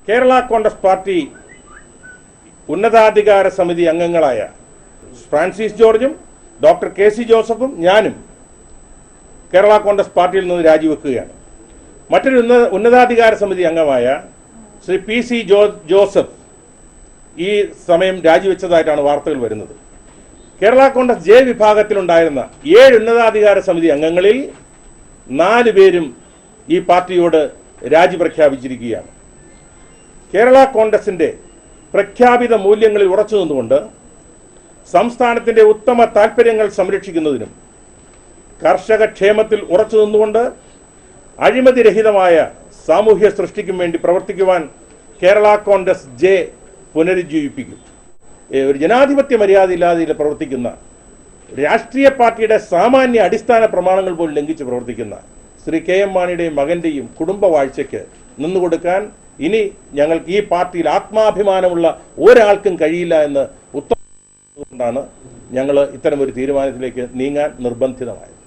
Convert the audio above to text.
Kerala Congress party ഉന്നതാധികാര സമിതി അംഗങ്ങളായ ഫ്രാൻസിസ് ജോർജും ഡോക്ടർ കെ സി ജോസഫും ഞാനും കേരള കോൺഗ്രസ് പാർട്ടിയിൽ നിന്ന് രാജിവെക്കുകയാണ്. മറ്റൊരു ഉന്നതാധികാര സമിതി അംഗമായ ശ്രീ പി സി ജോസഫ് ഈ സമയം രാജിവെച്ചതായിട്ടാണ് വാർത്തകൾ വരുന്നത്. കേരള കോൺഗ്രസ് ജെ വിഭാഗത്തിലുണ്ടായിരുന്ന 7 ഉന്നതാധികാര സമിതി അംഗങ്ങളിൽ 4 പേരും ഈ പാർട്ടിയോട് രാജി പ്രഖ്യാപിച്ചിരിക്കുകയാണ്. കേരള കോൺഗ്രസിന്റെ പ്രഖ്യാപിത മൂല്യങ്ങളിൽ ഉറച്ചു നിന്നുകൊണ്ട് സംസ്ഥാനത്തിന്റെ ഉത്തമ താൽപര്യങ്ങൾ സംരക്ഷിക്കുന്നതിനും കർഷക ക്ഷേമത്തിൽ ഉറച്ചു നിന്നുകൊണ്ട് അഴിമതിരഹിതമായ സാമൂഹ്യ സൃഷ്ടിക്കും വേണ്ടി പ്രവർത്തിക്കുവാൻ കേരള കോൺഗ്രസ് ജെ പുനരുജ്ജീവിപ്പിക്കും. ഒരു ജനാധിപത്യ മര്യാദയില്ലാതെ പ്രവർത്തിക്കുന്ന, രാഷ്ട്രീയ പാർട്ടിയുടെ സാമാന്യ അടിസ്ഥാന പ്രമാണങ്ങൾ പോലും ലംഘിച്ച് പ്രവർത്തിക്കുന്ന ശ്രീ കെ എം മാണിയുടെയും മകന്റെയും കുടുംബവാഴ്ചയ്ക്ക് നിന്നുകൊടുക്കാൻ ഇനി ഞങ്ങൾക്ക് ഈ പാർട്ടിയിൽ ആത്മാഭിമാനമുള്ള ഒരാൾക്കും കഴിയില്ല എന്ന് ഉത്തരവുകൊണ്ടാണ് ഞങ്ങൾ ഇത്തരമൊരു തീരുമാനത്തിലേക്ക് നീങ്ങാൻ നിർബന്ധിതമായത്.